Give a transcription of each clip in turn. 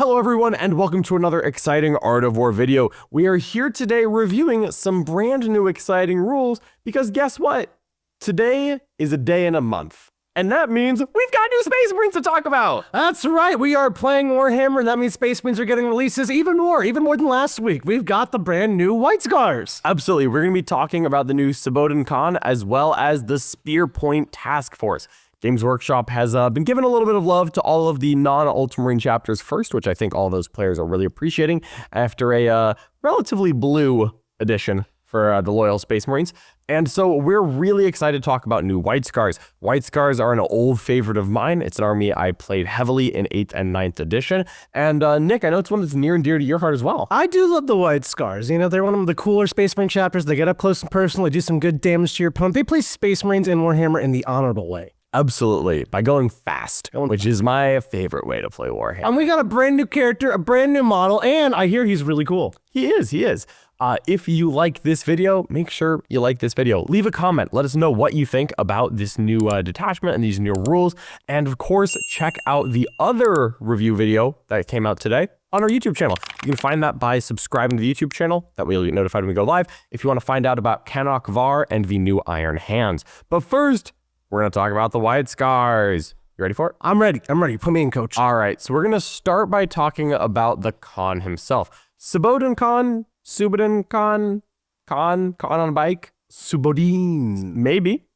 Hello everyone and welcome to another exciting Art of War video. We are here today reviewing some brand new exciting rules because guess what? Today is a day in a month. And that means we've got new Space Marines to talk about. That's right, we are playing Warhammer, and that means Space Marines are getting releases even more than last week. We've got the brand new White Scars. Absolutely, we're going to be talking about the new Suboden Khan as well as the Spearpoint Task Force. Games Workshop has been giving a little bit of love to all of the non-Ultramarine chapters first, which I think all those players are really appreciating after a relatively blue edition for the loyal Space Marines. And so we're really excited to talk about new White Scars. White Scars are an old favorite of mine. It's an army I played heavily in 8th and 9th edition. And Nick, I know it's one that's near and dear to your heart as well. I do love the White Scars. You know, they're one of the cooler Space Marine chapters. They get up close and personal, they do some good damage to your opponent. They play Space Marines in Warhammer in the honorable way. Absolutely, by going fast, which is my favorite way to play Warhammer. And we got a brand new character, a brand new model, and I hear he's really cool. He is. If you like this video, make sure you like this video. Leave a comment. Let us know what you think about this new detachment and these new rules. And of course, check out the other review video that came out today on our YouTube channel. You can find that by subscribing to the YouTube channel. That way you'll get notified when we go live if you want to find out about Canuck Var and the new Iron Hands. But first, we're going to talk about the White Scars. You ready for it? I'm ready. Put me in, coach. All right, so we're going to start by talking about the Khan himself. Suboden Khan, Khan on a bike? Suboden. Maybe.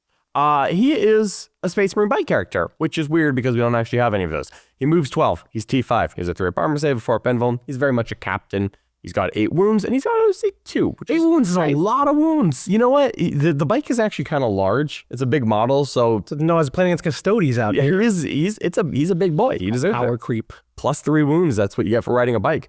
He is a Space Marine bike character, which is weird because we don't actually have any of those. He moves 12. He's T5. He has a 3-up armor save, a 4-up Benvuln. He's very much a captain. He's got 8 wounds, and he's got OC 2. 8 wounds is a lot of wounds. You know what? The bike is actually kind of large. It's a big model, so... No, I was playing against Custodies out here. He's a big boy. He deserves Power it. creep. Plus 3 wounds. That's what you get for riding a bike.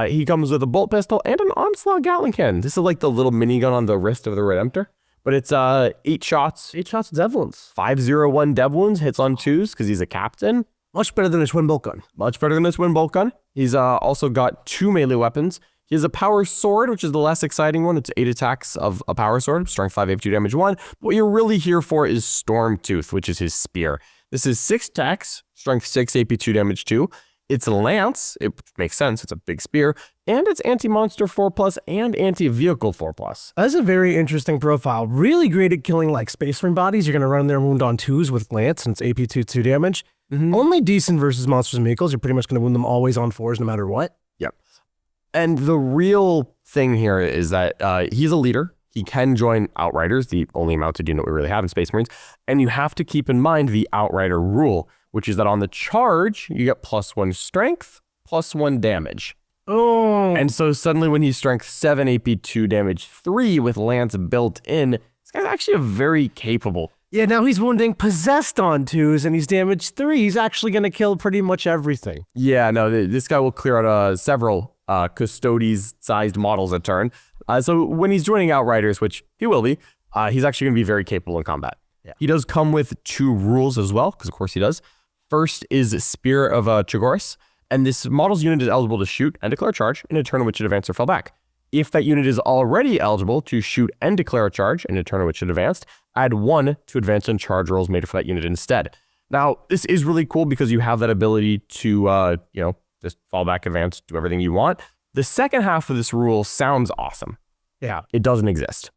He comes with a bolt pistol and an Onslaught Gatling cannon. This is like the little minigun on the wrist of the Redemptor. But it's 8 shots. 8 shots of dev wounds. 501 dev wounds. Hits on 2s because he's a captain. Much better than a twin bolt gun. Much better than a twin bolt gun. He's also got 2 melee weapons. He has a power sword, which is the less exciting one. It's 8 attacks of a power sword, strength 5, AP 2, damage 1. What you're really here for is Stormtooth, which is his spear. This is 6 attacks, strength 6, AP 2, damage 2. It's a lance, it makes sense, it's a big spear, and it's anti-monster 4+, and anti-vehicle 4+. That's a very interesting profile. Really great at killing like Space Marine bodies. You're going to run their wound on 2s with lance, and it's AP 2, 2 damage. Only decent versus monsters and vehicles. You're pretty much going to wound them always on 4s no matter what. Yep. And the real thing here is that he's a leader. He can join Outriders, the only mounted unit we really have in Space Marines. And you have to keep in mind the Outrider rule, which is that on the charge, you get +1 strength, +1 damage. Oh. And so suddenly when he's strength 7, AP 2, damage 3 with lance built in, this guy's actually a very capable. Yeah, now he's wounding possessed on 2s and he's damage 3. He's actually going to kill pretty much everything. Yeah, no, this guy will clear out several Custodes-sized models a turn. So when he's joining Outriders, which he will be, he's actually going to be very capable in combat. Yeah. He does come with 2 rules as well, because of course he does. First is Spear of Chagoris, and this model's unit is eligible to shoot and declare a charge in a turn in which it advanced or fell back. If that unit is already eligible to shoot and declare a charge in a turn in which it advanced, add 1 to advance and charge rolls made for that unit instead. Now, this is really cool because you have that ability to, just fall back, advance, do everything you want. The second half of this rule sounds awesome. Yeah. It doesn't exist.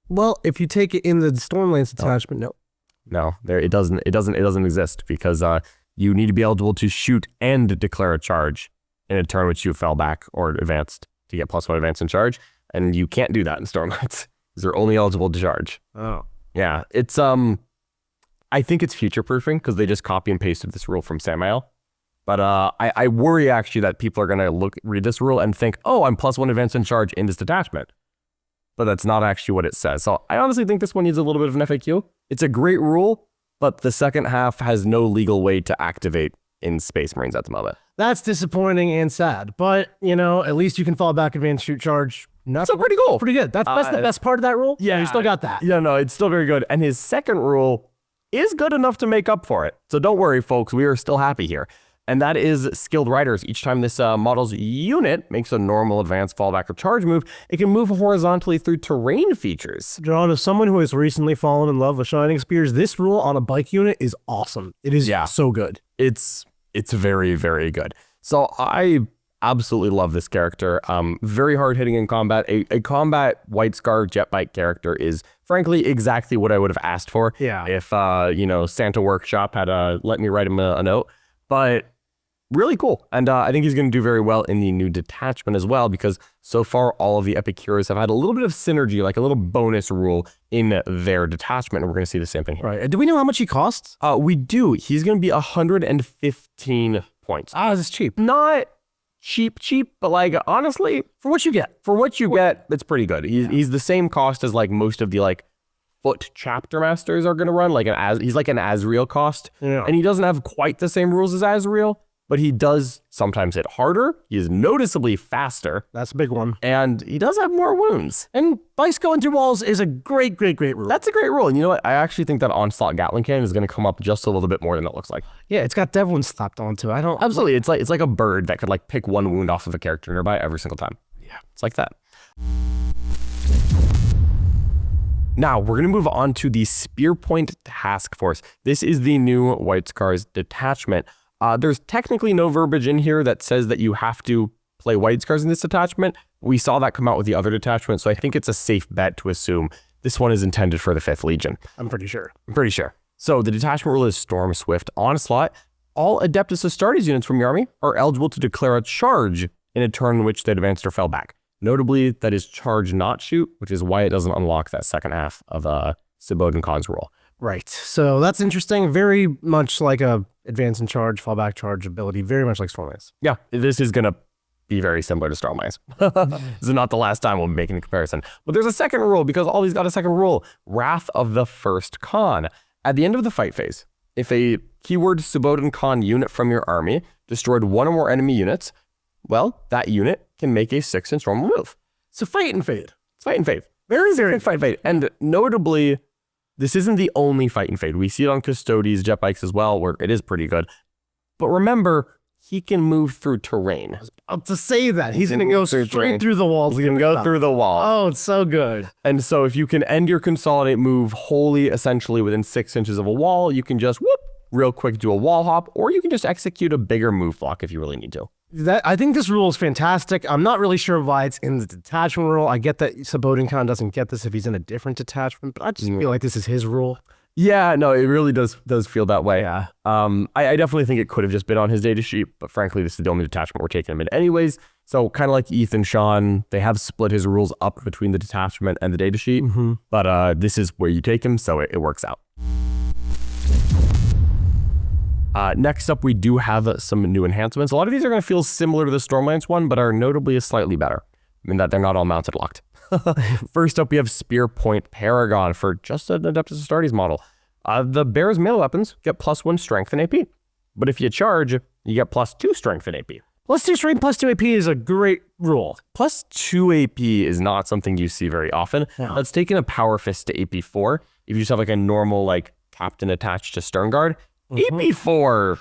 Well, if you take it in the Stormlance detachment, no. No, it doesn't exist because you need to be eligible to shoot and declare a charge in a turn which you fell back or advanced to get +1 advance and charge, and you can't do that in Stormlance because they're only eligible to charge. Oh. Yeah, it's I think it's future proofing because they just copy and pasted this rule from Samael. But I worry actually that people are going to read this rule and think, oh, I'm +1 advance and charge in this detachment. But that's not actually what it says. So I honestly think this one needs a little bit of an FAQ. It's a great rule, but the second half has no legal way to activate in Space Marines at the moment. That's disappointing and sad. But, you know, at least you can fall back, advance, shoot, charge. So pretty cool. Pretty good. That's the best part of that rule? Yeah. You still got that. Yeah, no, it's still very good. And his second rule is good enough to make up for it. So don't worry, folks. We are still happy here. And that is Skilled Riders. Each time this model's unit makes a normal advance, fallback, or charge move, it can move horizontally through terrain features. John, as someone who has recently fallen in love with Shining Spears, this rule on a bike unit is awesome. It is so good. It's very, very good. So I absolutely love this character. Very hard hitting in combat. A combat White Scar jet bike character is frankly exactly what I would have asked for. Yeah. If Santa Workshop had let me write him a note. But really cool. And I think he's going to do very well in the new detachment as well, because so far all of the epic heroes have had a little bit of synergy, like a little bonus rule in their detachment. And we're going to see the same thing here. Right. Do we know how much he costs? We do. He's going to be 115 points. This is cheap. Not cheap, but like honestly, For what you get. it's pretty good. He's the same cost as like most of the like foot chapter masters are going to run. He's like an Azrael cost. Yeah. And he doesn't have quite the same rules as Azrael, but he does sometimes hit harder. He is noticeably faster. That's a big one. And he does have more wounds. And Vice going through walls is a great rule. That's a great rule. And you know what? I actually think that Onslaught Gatling Cannon is going to come up just a little bit more than it looks like. Yeah, it's got Devlin slapped onto. I don't... Absolutely. It's like a bird that could like pick one wound off of a character nearby every single time. Yeah. It's like that. Now, we're going to move on to the Spearpoint Task Force. This is the new White Scars detachment. There's technically no verbiage in here that says that you have to play White Scars in this detachment. We saw that come out with the other detachment, so I think it's a safe bet to assume this one is intended for the 5th Legion. I'm pretty sure. So the detachment rule is Storm Swift Onslaught. All Adeptus Astartes units from your army are eligible to declare a charge in a turn in which they advanced or fell back. Notably, that is charge not shoot, which is why it doesn't unlock that second half of Suboden Khan's rule. Right. So that's interesting. Very much like a advance and charge, fallback charge ability. Very much like Stormlance. Yeah, this is going to be very similar to Stormlance. This is not the last time we'll be making a comparison. But there's a second rule, because all these got a second rule. Wrath of the First Khan. At the end of the fight phase, if a keyword Suboden Khan unit from your army destroyed one or more enemy units, well, that unit can make a 6-inch normal move. So fight and fade. Fight and fade. Very Fight and fade. And notably, this isn't the only fight and fade. We see it on Custodes, jet bikes as well, where it is pretty good. But remember, he can move through terrain. I was about to say that. He's going to go straight through the walls. He can go through the wall. Oh, it's so good. And so if you can end your consolidate move wholly, essentially within 6 inches of a wall, you can just whoop, real quick do a wall hop, or you can just execute a bigger move block if you really need to. I think this rule is fantastic. I'm not really sure why it's in the detachment rule. I get that Suboden Khan doesn't get this if he's in a different detachment, but I just feel like this is his rule. Yeah, no, it really does feel that way. Yeah. I definitely think it could have just been on his data sheet, but frankly, this is the only detachment we're taking him in anyways. So kind of like Ethan Sean, they have split his rules up between the detachment and the data sheet, but this is where you take him, so it works out. Next up, we do have some new enhancements. A lot of these are going to feel similar to the Stormlance one, but are notably slightly better in that they're not all mounted locked. First up, we have Spearpoint Paragon for just an Adeptus Astartes model. The bear's melee weapons get +1 strength and AP. But if you charge, you get +2 strength and AP. +2 strength, +2 AP is a great rule. +2 AP is not something you see very often. No. Let's take in a Power Fist to AP4. If you just have like a normal like captain attached to Stern Guard, AP4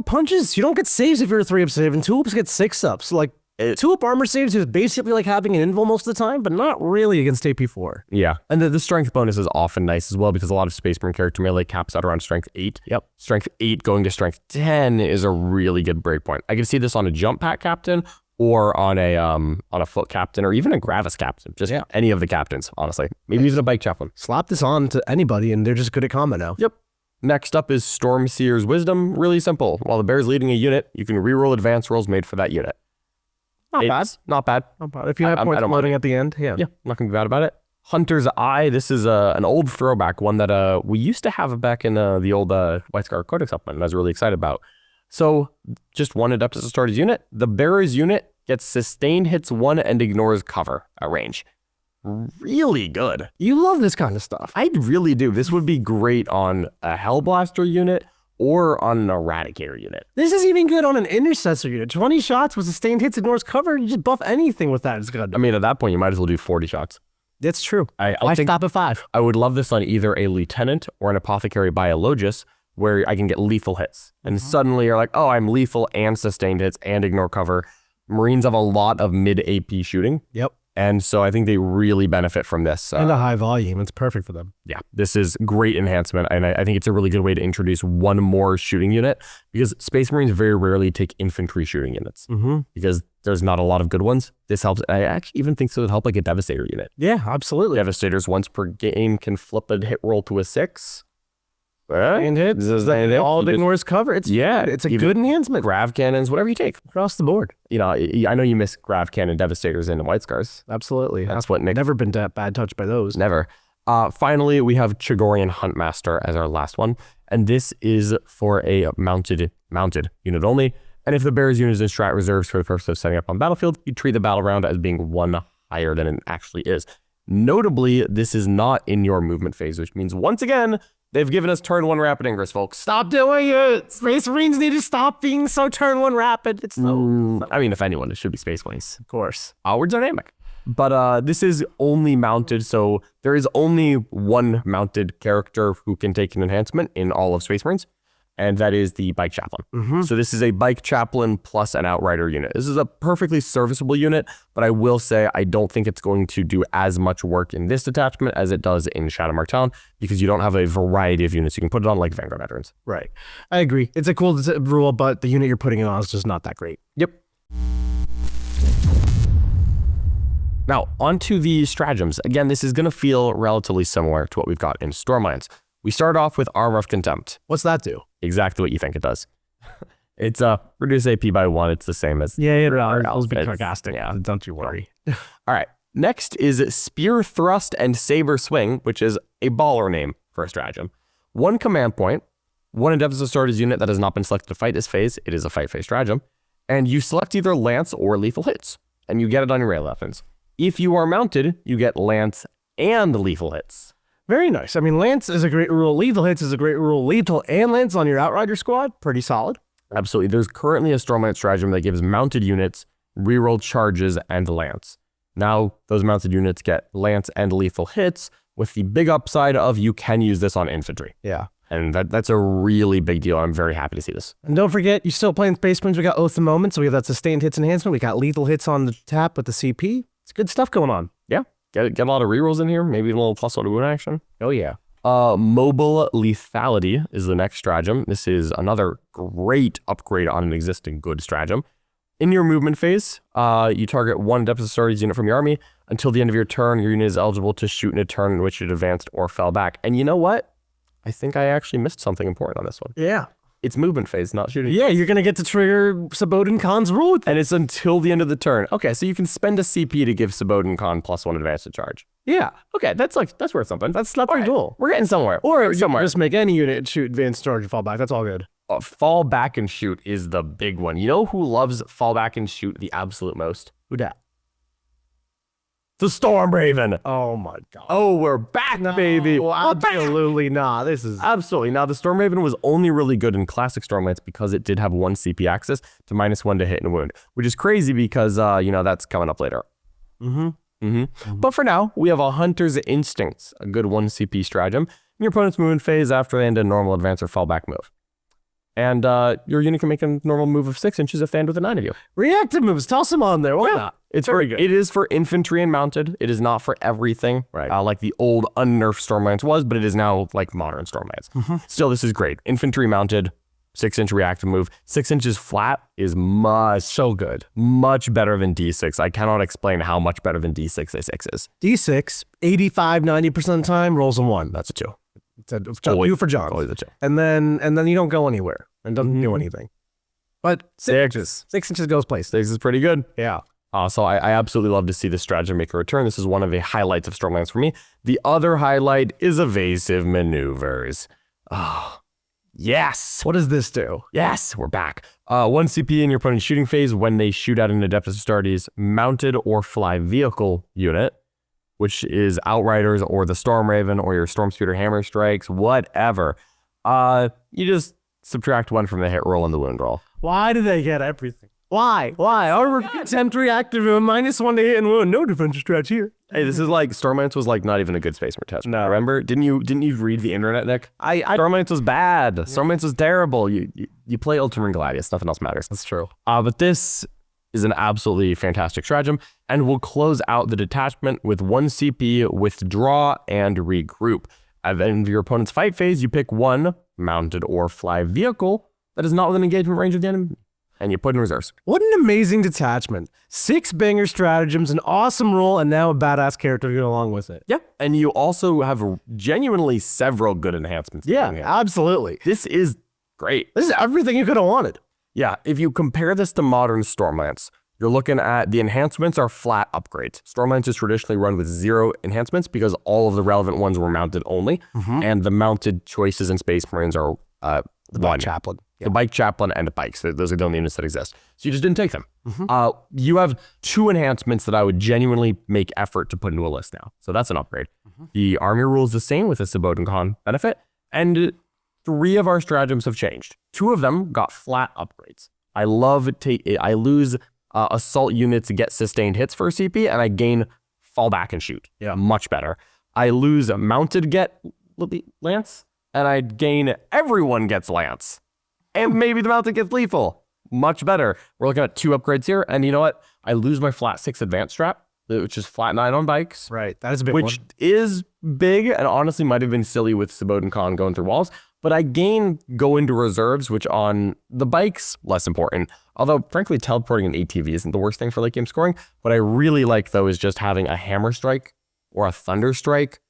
punches. You don't get saves if you're a 3-up save, and 2-ups get 6-ups. Like, 2-up armor saves is basically like having an invul most of the time, but not really against AP4. Yeah, and the strength bonus is often nice as well, because a lot of Space Marine character melee caps out around strength 8. Yep. Strength 8 going to strength 10 is a really good breakpoint. I can see this on a jump pack captain, or on a foot captain, or even a Gravis captain. Just any of the captains, honestly. Maybe even a bike chaplain. Slap this on to anybody, and they're just good at combat now. Yep. Next up is Stormseer's Wisdom. Really simple. While the bear's leading a unit, you can reroll advance rolls made for that unit. Not bad. If you have points loading at the end, yeah, I'm not gonna be bad about it. Hunter's Eye. This is an old throwback, one that we used to have back in the old White Scar Codex supplement, and I was really excited about. So just one Adeptus Astartes unit. The bearer's unit gets sustained hits 1 and ignores cover at range. Really good. You love this kind of stuff. I really do. This would be great on a Hellblaster unit or on an Eradicator unit. This is even good on an Intercessor unit. 20 shots with sustained hits, ignores cover. You just buff anything with that. It's good. I mean, at that point, you might as well do 40 shots. That's true. I think stop at 5. I would love this on either a Lieutenant or an Apothecary Biologus, where I can get lethal hits. And suddenly you're like, oh, I'm lethal and sustained hits and ignore cover. Marines have a lot of mid-AP shooting. Yep. And so I think they really benefit from this. And a high volume. It's perfect for them. Yeah, this is great enhancement. And I think it's a really good way to introduce one more shooting unit because Space Marines very rarely take infantry shooting units because there's not a lot of good ones. This helps. I actually even think so would help like a Devastator unit. Yeah, absolutely. Devastators once per game can flip a hit roll to a 6. And hits. All ignores cover. It's a good enhancement. Grav cannons, whatever you take. Across the board. You know, I know you miss Grav cannon Devastators in the White Scars. Absolutely. That's what Nick... Never been bad touched by those. Never. Finally, we have Chagorian Huntmaster as our last one. And this is for a mounted unit only. And if the bear's unit is in strat reserves for the purpose of setting up on battlefield, you treat the battle round as being one higher than it actually is. Notably, this is not in your movement phase, which means once again, they've given us turn 1 rapid ingress, folks. Stop doing it! Space Marines need to stop being so turn 1 rapid. It's so... I mean, if anyone, it should be Space Marines. Of course. We're dynamic. But this is only mounted, so there is only one mounted character who can take an enhancement in all of Space Marines, and that is the Bike Chaplain. So this is a Bike Chaplain plus an Outrider unit. This is a perfectly serviceable unit, but I will say I don't think it's going to do as much work in this detachment as it does in Shadowmark Town because you don't have a variety of units you can put it on like Vanguard Veterans. Right. I agree. It's a cool rule, but the unit you're putting it on is just not that great. Yep. Now, onto the stratagems. Again, this is going to feel relatively similar to what we've got in Stormlands. We start off with Armor of Contempt. What's that do? Exactly what you think it does. It's reduce AP by 1. It's the same as... I'll be sarcastic. Yeah. Don't you worry. All right. Next is Spear Thrust and Saber Swing, which is a baller name for a stratagem. 1 command point, 1 endeavors to start his unit that has not been selected to fight this phase. It is a fight phase stratagem. And you select either Lance or Lethal Hits, and you get it on your rail weapons. If you are mounted, you get Lance and Lethal Hits. Very nice. I mean, Lance is a great rule. Lethal Hits is a great rule. Lethal and Lance on your Outrider squad, pretty solid. Absolutely. There's currently a Stormlight stratagem that gives mounted units reroll charges and Lance. Now, those mounted units get Lance and Lethal Hits with the big upside of you can use this on infantry. Yeah. And that's a really big deal. I'm very happy to see this. And don't forget, you're still playing Space Marines. We got Oath of Moment, so we have that sustained hits enhancement. We got Lethal Hits on the tap with the CP. It's good stuff going on. Yeah. Get a lot of rerolls in here. Maybe a little +1 to wound action. Oh, yeah. Mobile Lethality is the next stratagem. This is another great upgrade on an existing good stratagem. In your movement phase, you target 1 Depth of Authorities unit from your army. Until the end of your turn, your unit is eligible to shoot in a turn in which it advanced or fell back. And you know what? I think I actually missed something important on this one. Yeah. It's movement phase, not shooting. Yeah, you're going to get to trigger Suboden Khan's rule. And it's until the end of the turn. Okay, so you can spend a CP to give Suboden Khan +1 advance to charge. Yeah. Okay, that's worth something. That's not pretty cool. We're getting somewhere. Or somewhere. Just make any unit shoot, advance, charge, and fall back. That's all good. Fall back and shoot is the big one. You know who loves fall back and shoot the absolute most? Who dat? The Stormraven. Oh my god. Oh, we're back, baby. Well, absolutely not. This is absolutely. Now, the Stormraven was only really good in classic Stormlands because it did have 1 CP access to -1 to hit and wound, which is crazy because that's coming up later. But for now, we have a Hunter's Instincts, a good 1 CP stratagem in your opponent's movement phase after they end a normal advance or fallback move. And your unit can make a normal move of 6 inches if they end with a 9 of you. Reactive moves. Toss them on there. Why not? It's very good. It is for infantry and mounted. It is not for everything, right? Like the old unnerfed Stormlands was, but it is now like modern Stormlands. Still, this is great. Infantry mounted, 6-inch reactive move. 6 inches flat is so good. Much better than D6. I cannot explain how much better than D6 this 6 is. D6, 85, 90% of the time, rolls a 1. That's a 2. It's a 2 for John. Always a 2. And then you don't go anywhere and doesn't do anything. But 6 inches. 6 inches goes places. 6 is pretty good. Yeah. So I absolutely love to see this stratagem make a return. This is one of the highlights of Stormlands for me. The other highlight is evasive maneuvers. Oh, yes. What does this do? Yes, we're back. 1 CP in your opponent's shooting phase when they shoot at an Adeptus Astartes mounted or fly vehicle unit, which is Outriders or the Stormraven or your Stormspeeder Hammer Strikes, whatever. You just subtract 1 from the hit roll and the wound roll. Why do they get everything? Why? Armor of Contempt reactive -1 to hit and wound. No defensive stretch here. Hey, this is like Stormlands was like not even a good Space Marine test. No. Remember? Didn't you read the internet, Nick? Stormlands was bad. Yeah. Stormlands was terrible. You play Ultramarine Gladius. Nothing else matters. That's true. But this is an absolutely fantastic stratagem, and will close out the detachment with 1 CP, withdraw, and regroup. At the end of your opponent's fight phase, you pick 1 mounted or fly vehicle that is not within engagement range of the enemy, and you put in reserves. What an amazing detachment. 6 banger stratagems, an awesome role, and now a badass character to go along with it. Yeah, and you also have genuinely several good enhancements. Yeah, absolutely. This is great. This is everything you could have wanted. Yeah, if you compare this to modern Stormlance, you're looking at the enhancements are flat upgrades. Stormlance is traditionally run with 0 enhancements because all of the relevant ones were mounted only, and the mounted choices in Space Marines are The Bike Chaplain. The Bike Chaplain and bikes. Those are the only units that exist. So you just didn't take them. You have 2 enhancements that I would genuinely make effort to put into a list now. So that's an upgrade. The Army Rule is the same with a Suboden Khan benefit, and 3 of our stratagems have changed. 2 of them got flat upgrades. I lose assault units get sustained hits for a CP, and I gain fall back and shoot. Yeah, much better. I lose mounted get lance, and I gain everyone gets lance. And maybe the mounted gets lethal. Much better. We're looking at 2 upgrades here, and you know what? I lose my flat 6 advanced strap, which is flat 9 on bikes. Right, that is a big which is big, and honestly might have been silly with Suboden Khan going through walls. But I gain go into reserves, which on the bikes, less important. Although, frankly, teleporting an ATV isn't the worst thing for late game scoring. What I really like, though, is just having a Hammer Strike or a Thunder Strike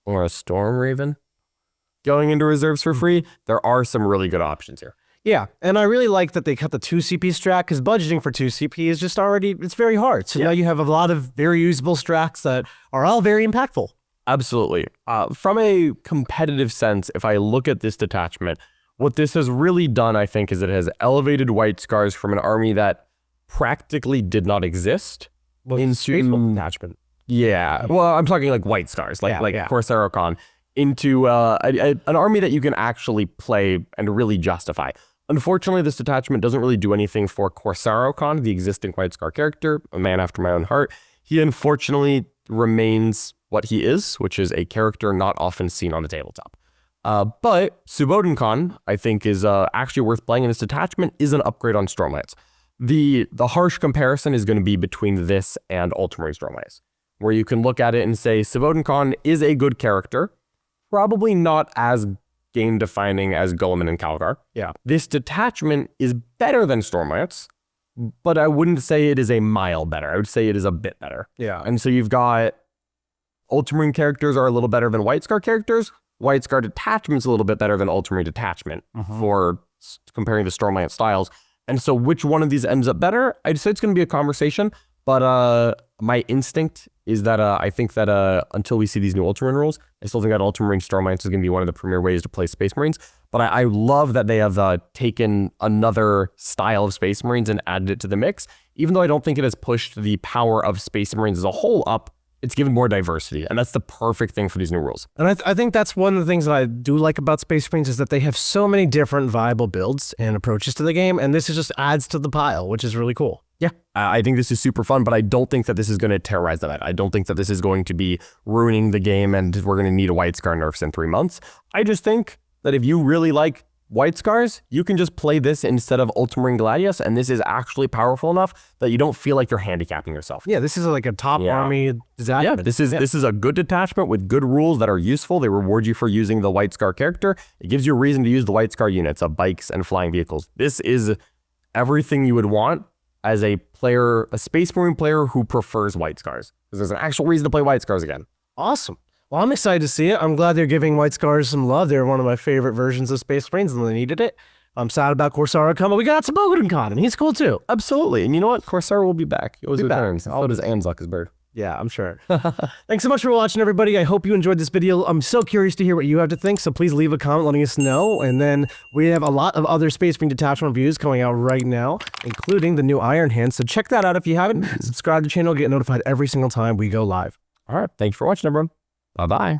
or a Storm Raven going into reserves for free. There are some really good options here. Yeah, and I really like that they cut the 2 CP strat, because budgeting for 2 CP is just already, it's very hard. So now you have a lot of very usable strats that are all very impactful. Absolutely. From a competitive sense, if I look at this detachment, what this has really done, I think, is it has elevated White Scars from an army that practically did not exist into detachment. Yeah. Well, I'm talking like White Scars, like Corsaro Khan, into an army that you can actually play and really justify. Unfortunately, this detachment doesn't really do anything for Corsaro Khan, the existing White Scar character, a man after my own heart. He unfortunately remains what he is, which is a character not often seen on the tabletop. But Suboden Khan, I think, is actually worth playing, and this detachment is an upgrade on Stormlance. The harsh comparison is going to be between this and Ultramarine Stormlance, where you can look at it and say Suboden Khan is a good character, probably not as game-defining as Guilliman and Calgar. Yeah. This detachment is better than Stormlance, but I wouldn't say it is a mile better. I would say it is a bit better. Yeah. And so you've got Ultramarine characters are a little better than White Scar characters. White Scar detachment's a little bit better than Ultramarine detachment for comparing the Stormlance styles. And so which one of these ends up better? I'd say it's going to be a conversation, but my instinct is that I think that until we see these new Ultramarine rules, I still think that Ultramarine Stormlance is going to be one of the premier ways to play Space Marines. But I love that they have taken another style of Space Marines and added it to the mix. Even though I don't think it has pushed the power of Space Marines as a whole up, it's given more diversity, and that's the perfect thing for these new rules. And I think that's one of the things that I do like about Space Marines is that they have so many different viable builds and approaches to the game, and this just adds to the pile, which is really cool. Yeah, I think this is super fun, but I don't think that this is going to terrorize the meta. I don't think that this is going to be ruining the game and we're going to need a White Scar nerfs in 3 months. I just think that if you really like White Scars, you can just play this instead of Ultramarine Gladius, and this is actually powerful enough that you don't feel like you're handicapping yourself. Yeah, this is like a top army detachment. Yeah, this is a good detachment with good rules that are useful. They reward you for using the White Scar character. It gives you a reason to use the White Scar units of bikes and flying vehicles. This is everything you would want as a player, a Space Marine player who prefers White Scars. Because there's an actual reason to play White Scars again. Awesome. Well, I'm excited to see it. I'm glad they're giving White Scars some love. They're one of my favorite versions of Space Marines, and they needed it. I'm sad about Corsaro Khan, but we got Suboden Khan, and he's cool too. Absolutely. And you know what? Corsaro will be back. He always returns. So does Anzac, his bird. Yeah, I'm sure. Thanks so much for watching, everybody. I hope you enjoyed this video. I'm so curious to hear what you have to think, so please leave a comment letting us know. And then we have a lot of other Space Marine detachment reviews coming out right now, including the new Iron Hand. So check that out if you haven't. Subscribe to the channel, get notified every single time we go live. All right. Thank you for watching, everyone. Bye-bye.